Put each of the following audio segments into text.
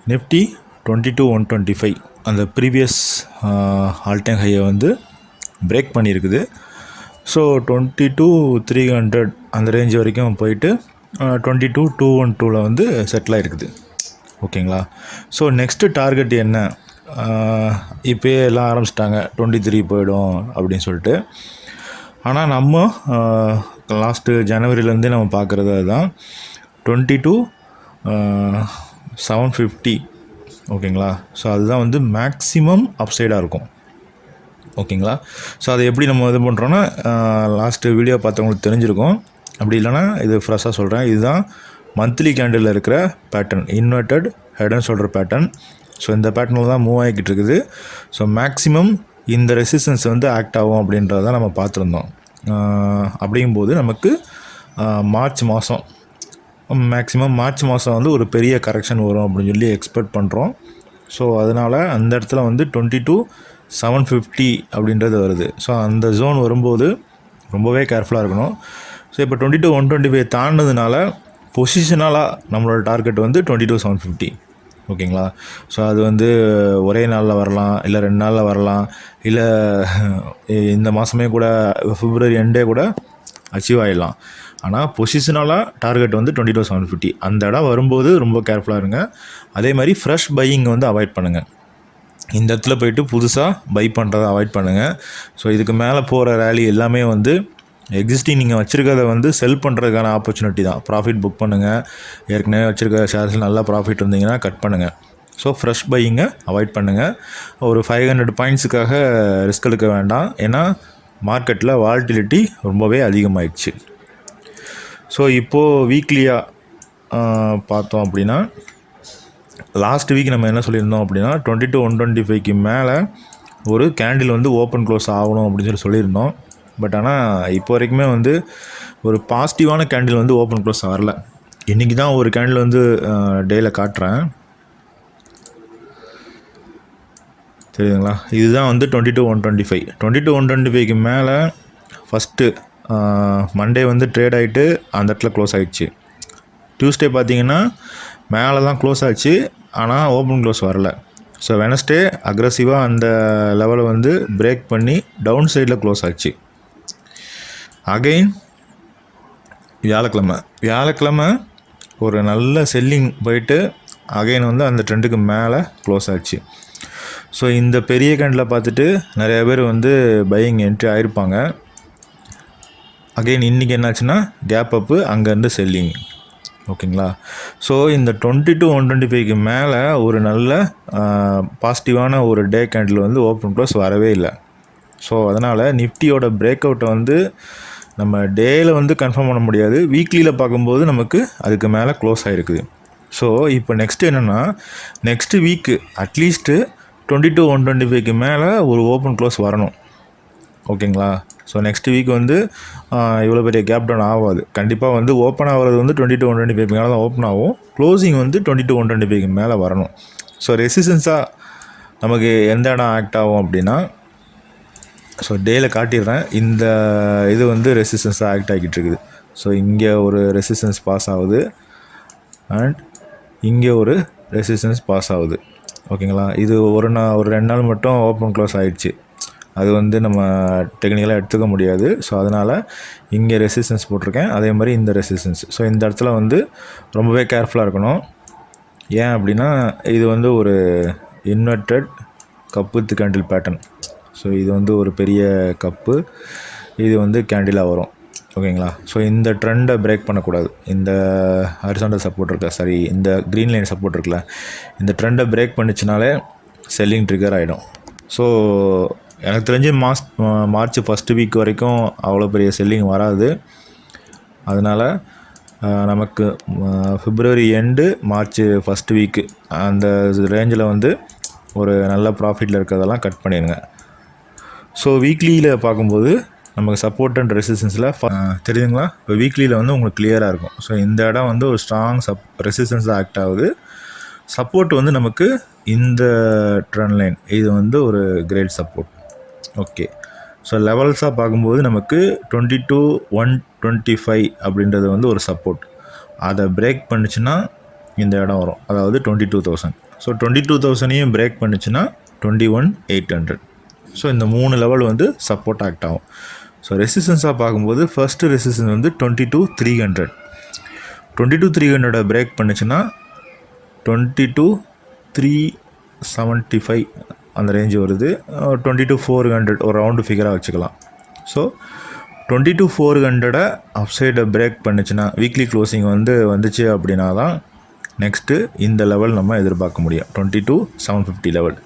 Nifty 22,125 அந்த previous all time ஹையை வந்து break பண்ணியிருக்குது. ஸோ 22,300 அந்த ரேஞ்ச் வரைக்கும் போயிட்டு 22,212 வந்து செட்டில் ஆகிருக்குது. ஓகேங்களா. ஸோ நெக்ஸ்ட்டு டார்கெட் என்ன, இப்போயே எல்லாம் ஆரம்பிச்சிட்டாங்க 23 போயிடும் அப்படின்னு சொல்லிட்டு. ஆனால் நம்ம லாஸ்ட்டு ஜனவரியிலேருந்தே நம்ம பார்க்குறது அதுதான் 22,750. ஓகேங்களா. ஸோ அதுதான் வந்து மேக்ஸிமம் அப்சைடாக இருக்கும். ஓகேங்களா. ஸோ அதை எப்படி நம்ம இது பண்ணுறோன்னா, லாஸ்ட்டு வீடியோ பார்த்தவங்களுக்கு தெரிஞ்சிருக்கும். அப்படி இல்லைனா இது ஃப்ரெஷ்ஷாக சொல்கிறேன். இதுதான் மந்த்லி கேண்டிலில் இருக்கிற pattern, inverted head and shoulder pattern. So இந்த பேட்டர்னில் தான் மூவ் ஆகிக்கிட்டு இருக்குது. ஸோ மேக்ஸிமம் இந்த ரெசிஸ்டன்ஸ் வந்து ஆக்ட் ஆகும் அப்படின்றத நம்ம பார்த்துருந்தோம். அப்படிங்கும்போது நமக்கு மார்ச் மாதம் மேக்ஸிமம் மார்ச் மாதம் வந்து ஒரு பெரிய கரெக்ஷன் வரும் அப்படின்னு சொல்லி எக்ஸ்பெக்ட் பண்ணுறோம். ஸோ அதனால் அந்த இடத்துல வந்து 22,750 அப்படின்றது வருது. ஸோ அந்த ஜோன் வரும்போது ரொம்பவே கேர்ஃபுல்லாக இருக்கணும். ஸோ இப்போ 22,125 தாண்டினதுனால பொசிஷனலாக நம்மளோட டார்கெட் வந்து 22,750. ஓகேங்களா. ஸோ அது வந்து ஒரே நாளில் வரலாம், இல்லை 2 நாளில் வரலாம், இல்லை இந்த மாதமே கூட பிப்ரவரி எண்டே கூட அச்சீவ் ஆகிடலாம். ஆனால் பொசிஷனலாக டார்கெட் வந்து 22,750. அந்த இடம் வரும்போது ரொம்ப கேர்ஃபுல்லாக இருங்க. அதே மாதிரி ஃப்ரெஷ் பையிங் வந்து அவாய்ட் பண்ணுங்கள். இந்த இடத்துல போய்ட்டு புதுசாக பை பண்ணுறதை அவாய்ட் பண்ணுங்கள். ஸோ இதுக்கு மேலே போகிற ரேலி எல்லாமே வந்து எக்ஸிஸ்டிங் நீங்கள் வச்சுருக்கிறத வந்து செல் பண்ணுறதுக்கான ஆப்பர்ச்சுனிட்டி தான். ப்ராஃபிட் புக் பண்ணுங்கள். ஏற்கனவே வச்சுருக்க ஷேர்ஸில் நல்லா ப்ராஃபிட் இருந்தீங்கன்னா கட் பண்ணுங்கள். ஸோ ஃப்ரெஷ் பையிங்கை அவாய்ட் பண்ணுங்கள். ஒரு 500 பாயிண்ட்ஸுக்காக ரிஸ்க் எடுக்க வேண்டாம். ஏன்னா மார்க்கெட்டில் வால்டிலிட்டி ரொம்பவே அதிகமாகிடுச்சு. ஸோ இப்போது வீக்லியாக பார்த்தோம் அப்படின்னா, லாஸ்ட் வீக் நம்ம என்ன சொல்லியிருந்தோம் அப்படின்னா 22,125க்கு மேலே ஒரு கேண்டில் வந்து ஓப்பன் க்ளோஸ் ஆகணும் அப்படின்னு சொல்லியிருந்தோம். பட் ஆனால் இப்போ வரைக்குமே வந்து ஒரு பாசிட்டிவான கேண்டில் வந்து ஓப்பன் க்ளோஸ் வரல. இன்றைக்கி தான் ஒரு கேண்டில் வந்து டேயில் காட்டுறேன், தெரியுதுங்களா. இதுதான் வந்து 22,125. 22,125க்கு மேலே ஃபஸ்ட்டு மண்டே வந்து ட்ரேட் ஆகிட்டு அந்த இடத்துல க்ளோஸ் ஆகிடுச்சு. டியூஸ்டே பார்த்திங்கன்னா மேலே தான் க்ளோஸ் ஆச்சு, ஆனால் ஓப்பன் க்ளோஸ் வரல. ஸோ வெனஸ்டே அக்ரெசிவாக அந்த லெவலை வந்து பிரேக் பண்ணி டவுன் சைடில் க்ளோஸ் ஆச்சு. அகெயின் வியாழக்கிழமை ஒரு நல்ல செல்லிங் போயிட்டு அகெயின் வந்து அந்த ட்ரெண்டுக்கு மேலே க்ளோஸ் ஆச்சு. ஸோ இந்த பெரிய கேண்டில் பார்த்துட்டு நிறைய பேர் வந்து பையிங் என்ட்ரி ஆகிருப்பாங்க. அகெயின் இன்றைக்கி என்னாச்சுன்னா கேப் அப்பு, அங்கேருந்து செல்லிங். ஓகேங்களா. ஸோ இந்த 22,125க்கு மேலே ஒரு நல்ல பாசிட்டிவான ஒரு டே கேண்டில் வந்து ஓப்பன் க்ளோஸ் வரவே இல்லை. ஸோ அதனால் நிஃப்டியோட பிரேக் அவுட்டை வந்து நம்ம டேயில் வந்து கன்ஃபார்ம் பண்ண முடியாது. வீக்லியில் பார்க்கும்போது நமக்கு அதுக்கு மேலே க்ளோஸ் ஆகிருக்குது. ஸோ இப்போ நெக்ஸ்ட்டு என்னென்னா, நெக்ஸ்ட்டு வீக்கு அட்லீஸ்ட்டு 22,125க்கு மேலே ஒரு ஓப்பன் க்ளோஸ் வரணும். ஓகேங்களா. ஸோ நெக்ஸ்ட் வீக் வந்து இவ்வளோ பெரிய கேப் டவுன் ஆகாது. கண்டிப்பாக வந்து ஓப்பன் ஆகிறது வந்து 22,125 மேலே தான் ஓப்பன் ஆகும். க்ளோசிங் வந்து 22,125 மேலே வரணும். ஸோ ரெசிஸ்டன்ஸாக நமக்கு எந்த இடம் ஆக்ட் ஆகும் அப்படின்னா, ஸோ டேயில் காட்டிடுறேன். இந்த இது வந்து ரெசிஸ்டன்ஸாக ஆக்ட் ஆகிட்டு இருக்குது. ஸோ இங்கே ஒரு ரெசிஸ்டன்ஸ் பாஸ் ஆகுது அண்ட் இங்கே ஒரு ரெசிஸ்டன்ஸ் பாஸ் ஆகுது. ஓகேங்களா. இது ஒரு 2 நாள் மட்டும் ஓப்பன் க்ளோஸ் ஆகிடுச்சு. அது வந்து நம்ம டெக்னிக்கலாக எடுத்துக்க முடியாது. ஸோ அதனால் இங்கே ரெசிஸ்டன்ஸ் போட்டிருக்கேன், அதே மாதிரி இந்த ரெசிஸ்டன்ஸ். ஸோ இந்த இடத்துல வந்து ரொம்பவே கேர்ஃபுல்லாக இருக்கணும். ஏன் அப்படின்னா இது வந்து ஒரு inverted cup with candle pattern. So இது வந்து ஒரு பெரிய கப்பு, இது வந்து கேண்டிலாக வரும். ஓகேங்களா. ஸோ இந்த ட்ரெண்டை பிரேக் பண்ணக்கூடாது. இந்த ஹரிசாண்டல் சப்போர்ட் இருக்கா, சரி இந்த க்ரீன் லைன் சப்போர்ட் இருக்குல்ல, இந்த ட்ரெண்டை பிரேக் பண்ணிச்சுனாலே செல்லிங் ட்ரிகர் ஆகிடும். ஸோ எனக்கு தெரிஞ்சு மார்ச் ஃபஸ்ட்டு வீக் வரைக்கும் அவ்வளோ பெரிய செல்லிங் வராது. அதனால் நமக்கு பிப்ரவரி எண்டு மார்ச் ஃபஸ்ட்டு வீக்கு அந்த ரேஞ்சில் வந்து ஒரு நல்ல ப்ராஃபிட்டில் இருக்கிறதெல்லாம் கட் பண்ணிடுங்க. ஸோ வீக்லியில் பார்க்கும்போது நமக்கு சப்போர்ட் அண்ட் ரெசிஸ்டன்ஸில் தெரியுதுங்களா. இப்போ வீக்லியில் வந்து உங்களுக்கு கிளியராக இருக்கும். ஸோ இந்த இடம் வந்து ஒரு ஸ்ட்ராங் ரெசிஸ்டன்ஸாக ஆக்ட் ஆகுது. சப்போர்ட் வந்து நமக்கு இந்த ட்ரெண்ட் லைன், இது வந்து ஒரு கிரேட் சப்போர்ட். ஓகே. ஸோ லெவல்ஸாக பார்க்கும்போது நமக்கு 22,125 அப்படின்றது வந்து ஒரு சப்போர்ட். அதை பிரேக் பண்ணிச்சுன்னா இந்த இடம் வரும், அதாவது 22,000. ஸோ 22,000ஐயும் பிரேக் பண்ணிச்சுன்னா 21,800. ஸோ இந்த 3 லெவல் வந்து சப்போர்ட் ஆக்ட் ஆகும். ஸோ ரெசிஸ்டன்ஸாக பார்க்கும்போது ஃபஸ்ட்டு ரெசிஸ்டன்ஸ் வந்து 22,300. 22,300 பிரேக் பண்ணிச்சுன்னா 22,375 அந்த ரேஞ்சு வருது. 22,400 ஒரு ரவுண்டு ஃபிகராக வச்சுக்கலாம். ஸோ 22,400 அப்சைடை பிரேக் பண்ணிச்சுன்னா வீக்லி க்ளோசிங் வந்துச்சு அப்படின்னா தான் நெக்ஸ்ட்டு இந்த லெவல் நம்ம எதிர்பார்க்க முடியும். 22,750 லெவல்.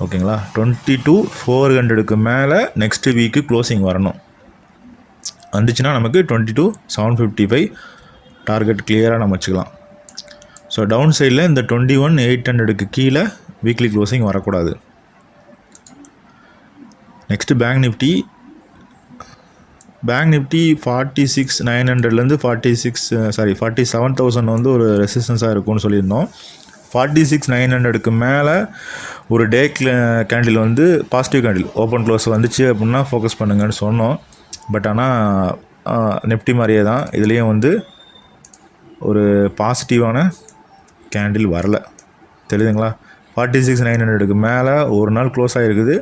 ஓகேங்களா? 22,400க்கு மேலே நெக்ஸ்ட்டு வீக்கு க்ளோசிங் வரணும். வந்துச்சுன்னா நமக்கு 22,755 டார்கெட் கிளியராக நம்ம வச்சுக்கலாம். ஸோ டவுன் சைடில் இந்த 21,800க்கு கீழே வீக்லி க்ளோசிங் வரக்கூடாது. நெக்ஸ்ட்டு பேங்க் நிஃப்டி 46,900லேருந்து 47,000 வந்து ஒரு ரெசிஸ்டன்ஸாக இருக்கும்னு சொல்லியிருந்தோம். 46,900க்கு மேலே ஒரு டே கேண்டில் வந்து பாசிட்டிவ் கேண்டில் ஓப்பன் க்ளோஸ் வந்துச்சு அப்படின்னா ஃபோக்கஸ் பண்ணுங்கன்னு சொன்னோம். பட் ஆனால் நிஃப்டி மாதிரியே தான் இதுலேயும் வந்து ஒரு பாசிட்டிவான கேண்டில் வரல. தெரியுதுங்களா? 46,900க்கு மேலே ஒரு நாள் க்ளோஸ் ஆகிருக்குது,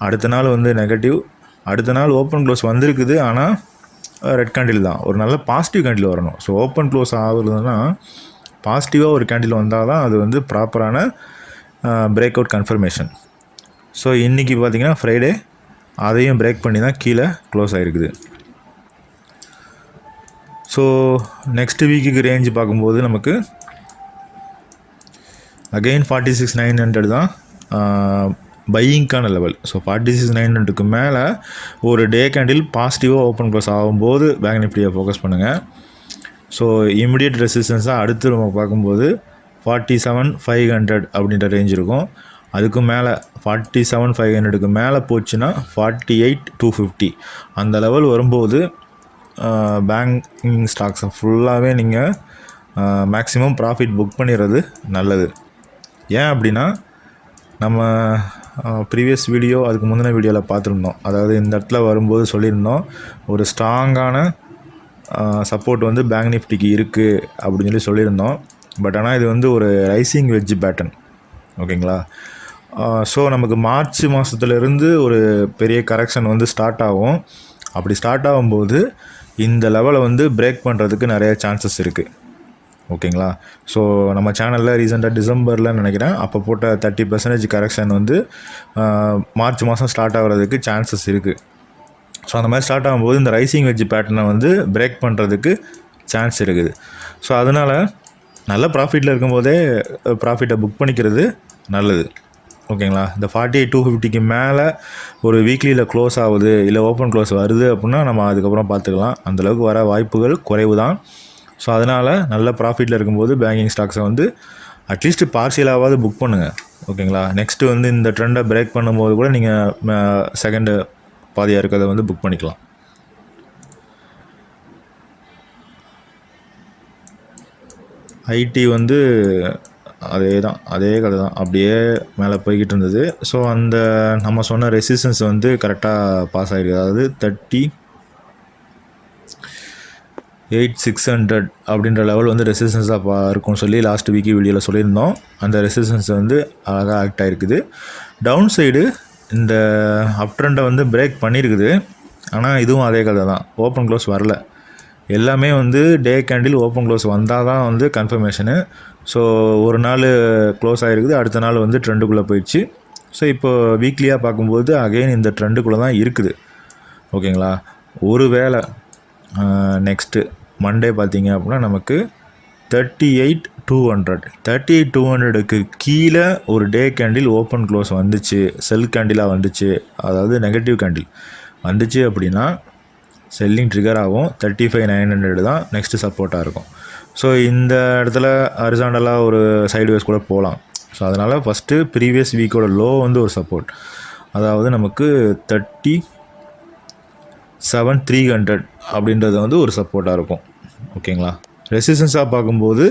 அடுத்த நாள் வந்து நெகட்டிவ், அடுத்த நாள் ஓப்பன் க்ளோஸ் வந்திருக்குது, ஆனால் ரெட் கேண்டில் தான். ஒரு நல்ல பாசிட்டிவ் கேண்டில் வரணும். ஸோ ஓப்பன் க்ளோஸ் ஆகுறதுன்னா பாசிட்டிவாக ஒரு கேண்டில் வந்தால் தான் அது வந்து ப்ராப்பரான பிரேக் அவுட் கன்ஃபர்மேஷன். ஸோ இன்றைக்கி பார்த்திங்கன்னா ஃப்ரைடே, அதையும் பிரேக் பண்ணி தான் கீழே க்ளோஸ் ஆகிருக்குது. ஸோ நெக்ஸ்ட் வீக்குக்கு ரேஞ்சு பார்க்கும்போது நமக்கு அகெயின் 46,900 தான் பையிங்க்கான லெவல். ஸோ 46,900க்கு மேலே ஒரு டே கேண்டில் பாசிட்டிவாக ஓப்பன் க்ளோஸ் ஆகும்போது பேங்க் நிஃப்டியை ஃபோக்கஸ் பண்ணுங்கள். ஸோ இமிடியட் ரெசிஸ்டன்ஸாக அடுத்து நம்ம பார்க்கும்போது 47,500 அப்படின்ற ரேஞ்ச் இருக்கும். அதுக்கு மேலே 47,500க்கு மேலே போச்சுன்னா 48,250 அந்த லெவல் வரும்போது பேங்கிங் ஸ்டாக்ஸை ஃபுல்லாகவே நீங்கள் மேக்ஸிமம் ப்ராஃபிட் புக் பண்ணிடுறது நல்லது. ஏன் அப்படின்னா நம்ம ப்ரீவியஸ் வீடியோ அதுக்கு முந்தின வீடியோவில் பார்த்துருந்தோம். அதாவது இந்த இடத்துல வரும்போது சொல்லியிருந்தோம் ஒரு ஸ்ட்ராங்கான சப்போர்ட் வந்து பேங்க் நிஃப்டிக்கு இருக்குது அப்படின்னு சொல்லியிருந்தோம். பட் ஆனால் இது வந்து ஒரு ரைசிங் வெட்ஜ் பேட்டர்ன். ஓகேங்களா? ஸோ நமக்கு மார்ச் மாதத்துலேருந்து ஒரு பெரிய கரெக்ஷன் வந்து ஸ்டார்ட் ஆகும். அப்படி ஸ்டார்ட் ஆகும்போது இந்த லெவலை வந்து பிரேக் பண்ணுறதுக்கு நிறைய சான்சஸ் இருக்குது. ஓகேங்களா? ஸோ நம்ம சேனலில் ரீசெண்டாக டிசம்பரில் நினைக்கிறேன் அப்போ போட்ட 30% கரெக்ஷன் வந்து மார்ச் மாதம் ஸ்டார்ட் ஆகிறதுக்கு சான்சஸ் இருக்குது. ஸோ அந்த மாதிரி ஸ்டார்ட் ஆகும்போது இந்த ரைசிங் வெட்ஜ் பேட்டர்னை வந்து பிரேக் பண்ணுறதுக்கு சான்ஸ் இருக்குது. ஸோ அதனால் நல்ல ப்ராஃபிட்டில் இருக்கும்போதே ப்ராஃபிட்டை புக் பண்ணிக்கிறது நல்லது. ஓகேங்களா? இந்த 48,250க்கு மேலே ஒரு வீக்லியில் க்ளோஸ் ஆகுது இல்லை ஓப்பன் க்ளோஸ் வருது அப்படின்னா நம்ம அதுக்கப்புறம் பார்த்துக்கலாம். அந்தளவுக்கு வர வாய்ப்புகள் குறைவு தான். ஸோ அதனால் நல்ல ப்ராஃபிட்டில் இருக்கும்போது பேங்கிங் ஸ்டாக்ஸை வந்து அட்லீஸ்ட் பார்சியலாவது புக் பண்ணுங்கள். ஓகேங்களா? நெக்ஸ்ட்டு வந்து இந்த ட்ரெண்டை பிரேக் பண்ணும்போது கூட நீங்கள் செகண்டு பாதியாக இருக்கிறத வந்து புக் பண்ணிக்கலாம். ஐடி வந்து அதே கதை தான், அப்படியே மேலே போய்கிட்டு இருந்தது. ஸோ அந்த நம்ம சொன்ன ரெசிஸ்டன்ஸ் வந்து கரெக்டாக பாஸ் ஆகிருக்கு. அதாவது 38,600 அப்படின்ற லெவல் வந்து ரெசிஸ்டன்ஸாக இருக்கும்னு சொல்லி லாஸ்ட் வீக் வீடியோவில் சொல்லியிருந்தோம். அந்த ரெசிஸ்டன்ஸ் வந்து அழகாக ஆக்ட் ஆகிருக்குது. டவுன் சைடு இந்த அப் ட்ரெண்டை வந்து பிரேக் பண்ணியிருக்குது. ஆனால் இதுவும் அதே கதை தான், ஓப்பன் க்ளோஸ் வரல. எல்லாமே வந்து டே கேண்டில் ஓப்பன் க்ளோஸ் வந்தால் தான் வந்து கன்ஃபர்மேஷனு. ஸோ ஒரு நாள் க்ளோஸ் ஆகிருக்குது, அடுத்த நாள் வந்து ட்ரெண்டுக்குள்ளே போயிடுச்சு. ஸோ இப்போ வீக்லியாக பார்க்கும்போது அகெயின் இந்த ட்ரெண்டுக்குள்ளே தான் இருக்குது. ஓகேங்களா? ஒரு வேளை நெக்ஸ்ட்டு மண்டே பார்த்தீங்க அப்படின்னா நமக்கு 38,200க்கு கீழே ஒரு டே கேண்டில் ஓப்பன் க்ளோஸ் வந்துச்சு, செல் கேண்டிலாக வந்துச்சு, அதாவது நெகட்டிவ் கேண்டில் வந்துச்சு அப்படின்னா செல்லிங் ட்ரிகர் ஆகும். 35,900 தான் நெக்ஸ்ட்டு சப்போர்ட்டாக இருக்கும். ஸோ இந்த இடத்துல ஹரிசாண்டலாக ஒரு சைட்வேஸ் கூட போகலாம். ஸோ அதனால் ஃபஸ்ட்டு ப்ரீவியஸ் வீக்கோட லோ வந்து ஒரு சப்போர்ட், அதாவது நமக்கு 37,300 அப்படின்றது வந்து ஒரு சப்போர்ட்டாக இருக்கும். ஓகேங்களா? ரெசிஸ்டன்ஸாக பார்க்கும்போது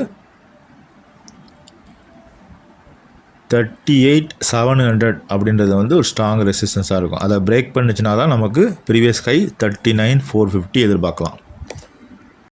38,700 அப்படின்றது வந்து ஒரு ஸ்ட்ராங் ரெசிஸ்டன்ஸாக இருக்கும். அதை பிரேக் பண்ணிச்சுனா தான் நமக்கு ப்ரீவியஸ் ஹை 39,450 எதிர்பார்க்கலாம்.